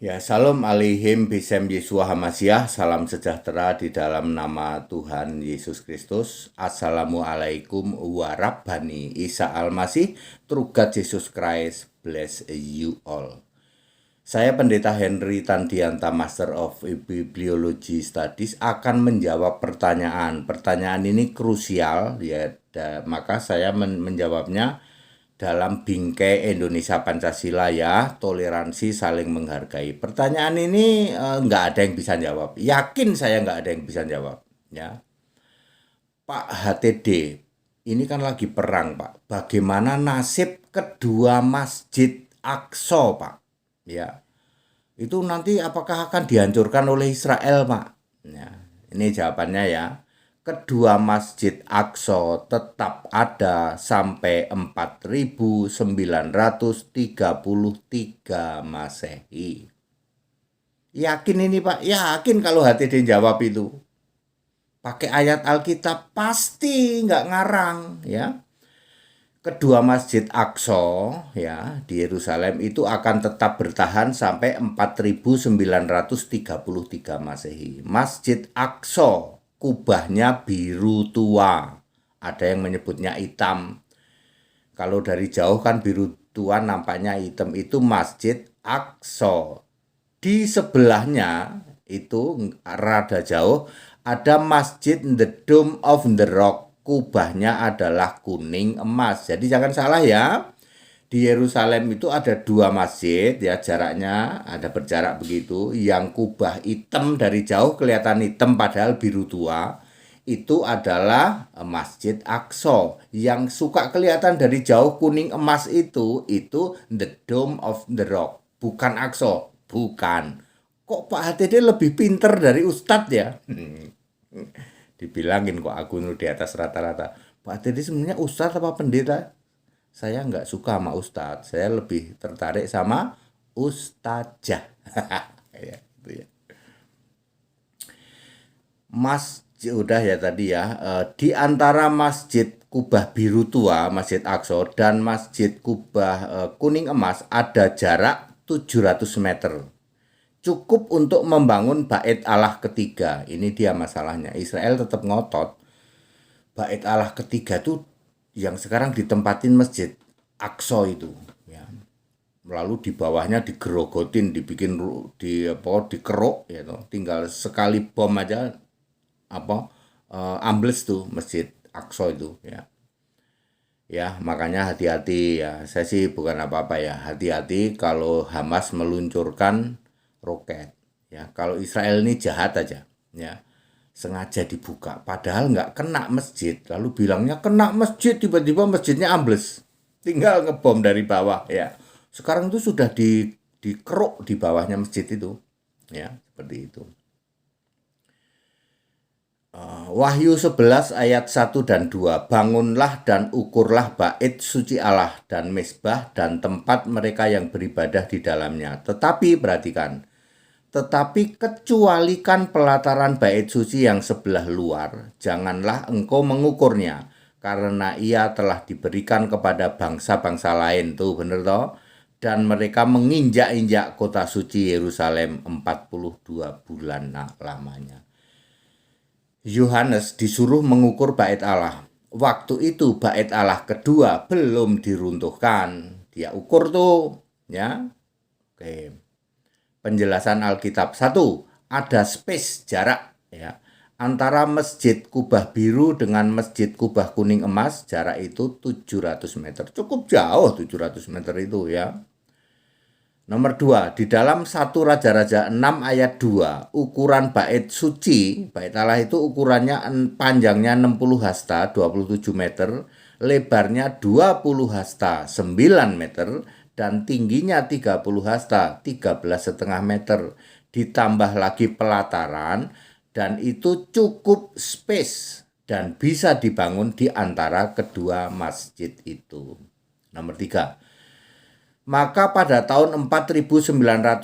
Ya, Shalom Aleihim Bisem Yeshua Hamasyah. Salam sejahtera di dalam nama Tuhan Yesus Kristus. Assalamualaikum warahmatullahi Isa Al-Masih. Through God Jesus Christ, bless you all. Saya Pendeta Henry Tandianta, Master of Bibliology Studies, akan menjawab pertanyaan. Pertanyaan ini krusial, ya, maka saya menjawabnya dalam bingkai Indonesia Pancasila, ya, toleransi saling menghargai. Pertanyaan ini nggak ada yang bisa jawab. Yakin saya nggak ada yang bisa jawab. Ya, Pak HTD, ini kan lagi perang, Pak. Bagaimana nasib kedua Masjid Aqsa, Pak? Ya, itu nanti apakah akan dihancurkan oleh Israel, Pak? Ya, ini jawabannya, ya. Kedua Masjid Aqsa tetap ada sampai 4933 Masehi. Yakin ini, Pak? Yakin kalau HTD jawab itu. Pakai ayat Alkitab pasti nggak ngarang, ya. Kedua Masjid Aqsa, ya, di Yerusalem itu akan tetap bertahan sampai 4933 Masehi. Masjid Aqsa kubahnya biru tua. Ada yang menyebutnya hitam. Kalau dari jauh kan biru tua, nampaknya hitam. Itu Masjid Aqsa. Di sebelahnya itu rada jauh ada Masjid The Dome of the Rock. Kubahnya adalah kuning emas. Jadi jangan salah, ya. Di Yerusalem itu ada dua masjid, ya, jaraknya ada berjarak begitu. Yang kubah hitam dari jauh kelihatan hitam padahal biru tua. Itu adalah Masjid Aqsa. Yang suka kelihatan dari jauh kuning emas itu The Dome of the Rock. Bukan Aqsa, bukan. Kok Pak HTD lebih pinter dari Ustadz, ya? Dibilangin kok aku di atas rata-rata. Pak HTD sebenarnya Ustadz apa pendeta? Saya nggak suka sama Ustadz. Saya lebih tertarik sama Ustazah. Ya, itu ya. Masjid udah ya tadi, ya. Di antara Masjid Kubah Biru Tua, Masjid Aqsa, dan Masjid Kubah Kuning Emas ada jarak 700 meter. Cukup untuk membangun bait Allah ketiga. Ini dia masalahnya. Israel tetap ngotot. Bait Allah ketiga tuh yang sekarang ditempatin Masjid Aqsa itu, ya. Lalu di bawahnya digerogotin, dibikin dikeruk, ya, tinggal sekali bom aja ambles tuh Masjid Aqsa itu, ya. Ya, makanya hati-hati, ya. Saya sih bukan apa-apa, ya. Hati-hati kalau Hamas meluncurkan roket, ya. Kalau Israel ini jahat aja, ya. Sengaja dibuka, padahal nggak kena masjid, lalu bilangnya kena masjid, tiba-tiba masjidnya ambles, tinggal ngebom dari bawah, ya. Sekarang itu sudah dikeruk di bawahnya masjid itu, ya, seperti itu. Wahyu 11 ayat 1 dan 2. Bangunlah dan ukurlah bait suci Allah dan mezbah dan tempat mereka yang beribadah di dalamnya. Tetapi perhatikan, tetapi kecualikan pelataran bait suci yang sebelah luar, janganlah engkau mengukurnya, karena ia telah diberikan kepada bangsa-bangsa lain. Tuh bener toh? Dan mereka menginjak-injak kota suci Yerusalem 42 bulan lamanya. Yohanes disuruh mengukur bait Allah. Waktu itu bait Allah kedua belum diruntuhkan. Dia ukur tuh, ya. Oke. Penjelasan Alkitab. 1. Ada space jarak, ya. Antara Masjid Kubah Biru dengan Masjid Kubah Kuning Emas, jarak itu 700 meter. Cukup jauh 700 meter itu, ya. Nomor 2, di dalam 1 Raja-Raja 6 ayat 2, ukuran bait suci, bait Allah itu ukurannya panjangnya 60 hasta, 27 meter, lebarnya 20 hasta, 9 meter, dan tingginya 30 hasta, 13,5 meter. Ditambah lagi pelataran, dan itu cukup space, dan bisa dibangun di antara kedua masjid itu. Nomor 3, maka pada tahun 4930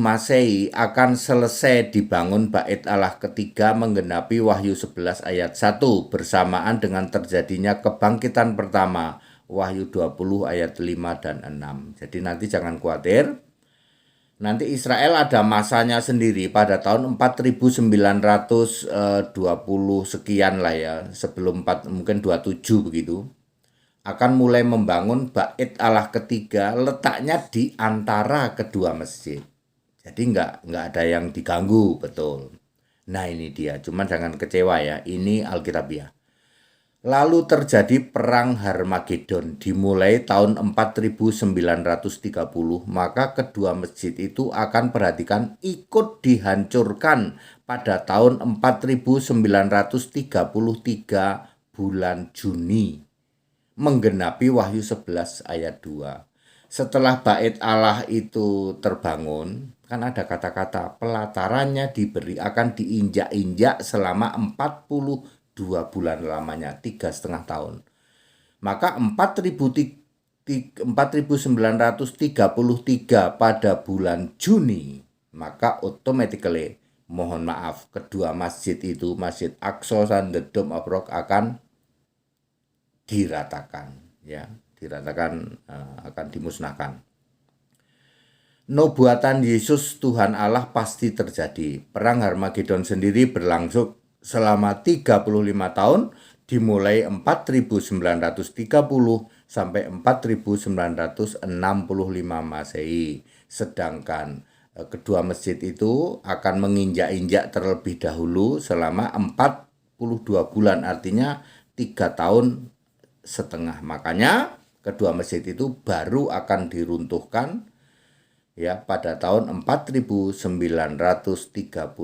Masehi akan selesai dibangun bait Allah ketiga menggenapi Wahyu 11 ayat 1 bersamaan dengan terjadinya kebangkitan pertama Wahyu 20 ayat 5 dan 6. Jadi nanti jangan khawatir. Nanti Israel ada masanya sendiri pada tahun 4920 sekian lah ya, sebelum mungkin 27 begitu, akan mulai membangun bait Allah ketiga, letaknya di antara kedua masjid. Jadi nggak ada yang diganggu, betul. Nah ini dia, cuman jangan kecewa ya, ini Alkitabiah. Lalu terjadi perang Harmagedon dimulai tahun 4930, maka kedua masjid itu akan perhatikan ikut dihancurkan pada tahun 4933 bulan Juni, menggenapi Wahyu 11 ayat 2. Setelah bait Allah itu terbangun, kan ada kata-kata pelatarannya akan diinjak-injak selama 42 bulan lamanya, 3,5 tahun. Maka 4933 pada bulan Juni, maka automatically, mohon maaf, kedua masjid itu, Masjid Aqsa dan The Dome of Rock akan diratakan, ya, akan dimusnahkan. Nubuatan Yesus Tuhan Allah pasti terjadi. Perang Harmagedon sendiri berlangsung selama 35 tahun, dimulai 4930 sampai 4965 Masehi. Sedangkan kedua masjid itu akan menginjak-injak terlebih dahulu selama 42 bulan, artinya 3 tahun setengah. Makanya kedua masjid itu baru akan diruntuhkan ya pada tahun 4933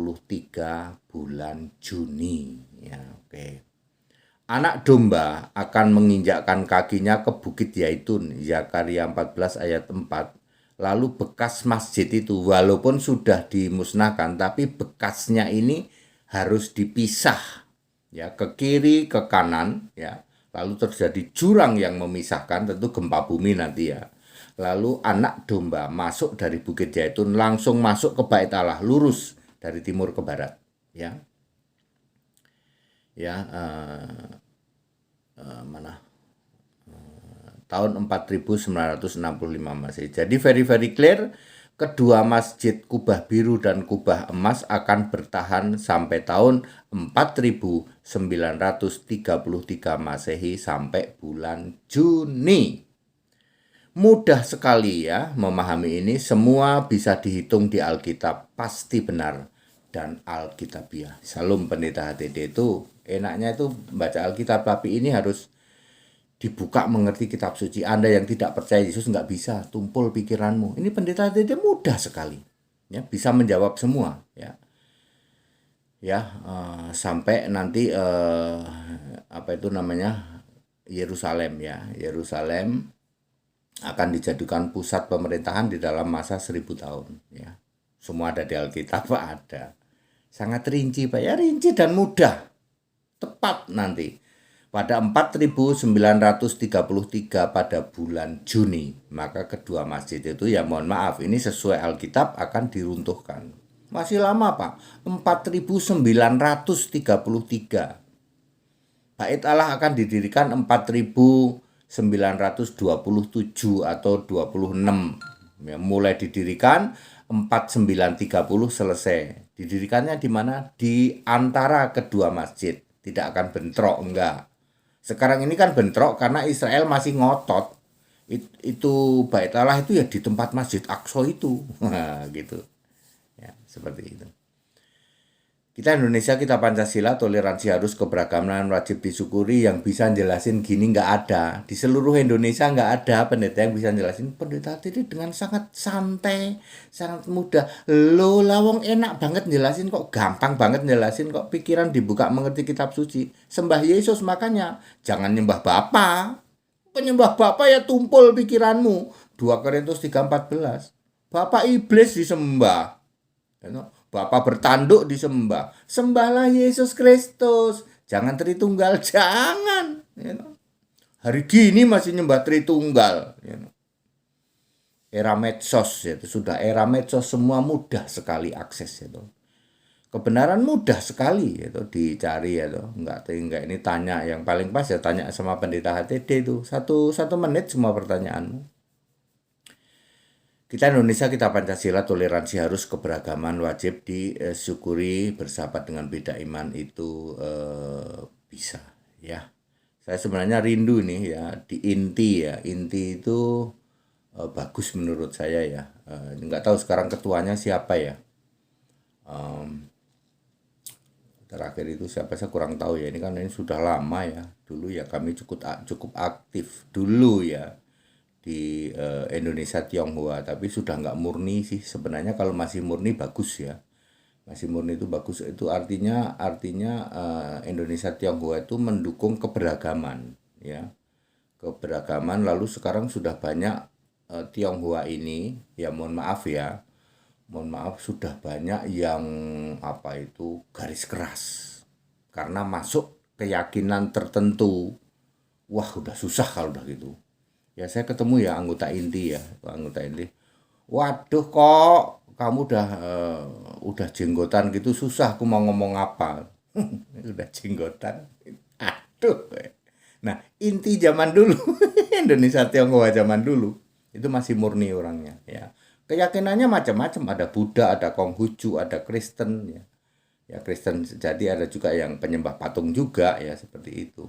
bulan Juni ya. Oke. Anak domba akan menginjakkan kakinya ke Bukit Yaitun, Zakaria 14 ayat 4. Lalu bekas masjid itu walaupun sudah dimusnahkan, tapi bekasnya ini harus dipisah ya, ke kiri ke kanan ya. Lalu terjadi jurang yang memisahkan, tentu gempa bumi nanti ya. Lalu anak domba masuk dari Bukit Zaitun, langsung masuk ke Bait Allah, lurus dari timur ke barat ya. Ya, tahun 4965 Masehi. Jadi very clear, kedua masjid Kubah Biru dan Kubah Emas akan bertahan sampai tahun 4933 Masehi sampai bulan Juni. Mudah sekali ya memahami ini, semua bisa dihitung di Alkitab, pasti benar dan Alkitabiah. Salam Pendeta HTD itu enaknya itu baca Alkitab, tapi ini harus dibuka mengerti kitab suci. Anda yang tidak percaya Yesus nggak bisa tumpul pikiranmu. Ini Pendeta HTD mudah sekali, ya bisa menjawab semua ya. Sampai nanti Yerusalem ya, Yerusalem akan dijadikan pusat pemerintahan di dalam masa 1000 tahun ya. Semua ada di Alkitab, ada. Sangat rinci Pak ya, rinci dan mudah. Tepat nanti pada 4933 pada bulan Juni, maka kedua masjid itu ya mohon maaf, ini sesuai Alkitab akan diruntuhkan. Masih lama Pak, 4933. Bait Allah akan didirikan 4927 atau 26 ya, mulai didirikan 4930 selesai. Didirikannya di mana? Di antara kedua masjid, tidak akan bentrok, enggak. Sekarang ini kan bentrok karena Israel masih ngotot itu Bait Allah itu ya di tempat Masjid Aqsa itu. Nah, gitu. Ya, seperti itu. Kita Indonesia, kita Pancasila, toleransi harus, keberagaman wajib disyukuri. Yang bisa jelasin gini nggak ada. Di seluruh Indonesia nggak ada pendeta yang bisa jelasin. Pendeta ini dengan sangat santai, sangat mudah. Lo lawong enak banget jelasin kok, gampang banget jelasin kok. Pikiran dibuka mengerti kitab suci. Sembah Yesus, makanya jangan nyembah Bapa. Penyembah Bapa ya tumpul pikiranmu. 2 Korintus 3:14. Bapa iblis disembah. Bapa bertanduk disembah. Sembahlah Yesus Kristus. Jangan Tritunggal, jangan. Hari gini masih nyembah Tritunggal. Era medsos itu sudah era medsos, semua mudah sekali akses itu. Kebenaran mudah sekali itu dicari itu. Enggak ini tanya yang paling pas ya tanya sama Pendeta HTD itu. Satu menit semua pertanyaanmu. Kita Indonesia, kita Pancasila, toleransi harus, keberagaman wajib disyukuri, bersahabat dengan beda iman itu bisa ya. Saya sebenarnya rindu nih ya di inti ya. Inti itu bagus menurut saya ya. Nggak tahu sekarang ketuanya siapa ya. Terakhir itu siapa saya kurang tahu ya. Ini kan ini sudah lama ya. Dulu ya kami cukup aktif dulu ya di Indonesia Tionghoa, tapi sudah nggak murni sih sebenarnya. Kalau masih murni bagus ya, masih murni itu bagus, itu artinya Indonesia Tionghoa itu mendukung keberagaman ya, keberagaman. Lalu sekarang sudah banyak Tionghoa ini ya, mohon maaf sudah banyak yang garis keras karena masuk keyakinan tertentu. Wah udah susah kalau udah gitu ya. Saya ketemu ya anggota inti ya, anggota inti. Waduh kok kamu udah jenggotan gitu, susah aku mau ngomong apa. Udah jenggotan. Aduh. Nah, inti zaman dulu Indonesia Tionghoa zaman dulu itu masih murni orangnya ya. Keyakinannya macam-macam, ada Buddha, ada Konghucu, ada Kristen ya. Ya Kristen, jadi ada juga yang penyembah patung juga ya, seperti itu.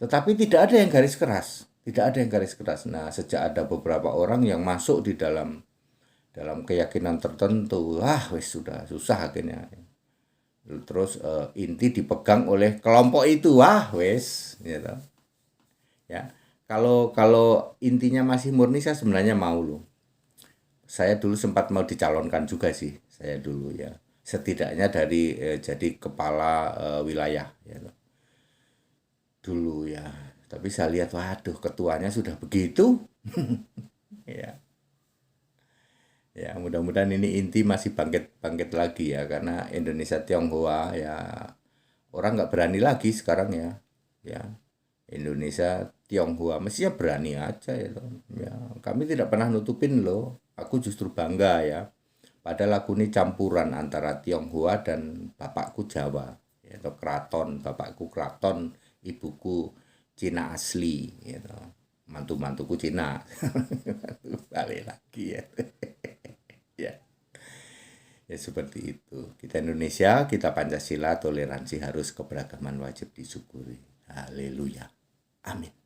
Tetapi tidak ada yang garis keras, tidak ada yang garis keras. Nah, sejak ada beberapa orang yang masuk di dalam keyakinan tertentu, wis sudah susah akhirnya. Terus inti dipegang oleh kelompok itu, wis, gitu. Ya, kalau intinya masih murni, saya sebenarnya mau loh. Saya dulu sempat mau dicalonkan juga sih, saya dulu ya. Setidaknya dari jadi kepala wilayah ya dulu ya. Tapi saya lihat, waduh, ketuanya sudah begitu. Ya, ya mudah-mudahan ini inti masih bangkit-bangkit lagi ya, karena Indonesia Tionghoa ya orang nggak berani lagi sekarang ya. Ya, Indonesia Tionghoa mestinya berani aja ya toh. Ya, kami tidak pernah nutupin loh. Aku justru bangga ya. Padahal aku ini campuran antara Tionghoa dan bapakku Jawa. Ya, atau keraton, bapakku keraton, ibuku Cina asli, gitu. Mantu-mantuku Cina. Balik lagi ya. Ya, ya seperti itu. Kita Indonesia, kita Pancasila, toleransi harus, keberagaman wajib disyukuri. Haleluya. Amin.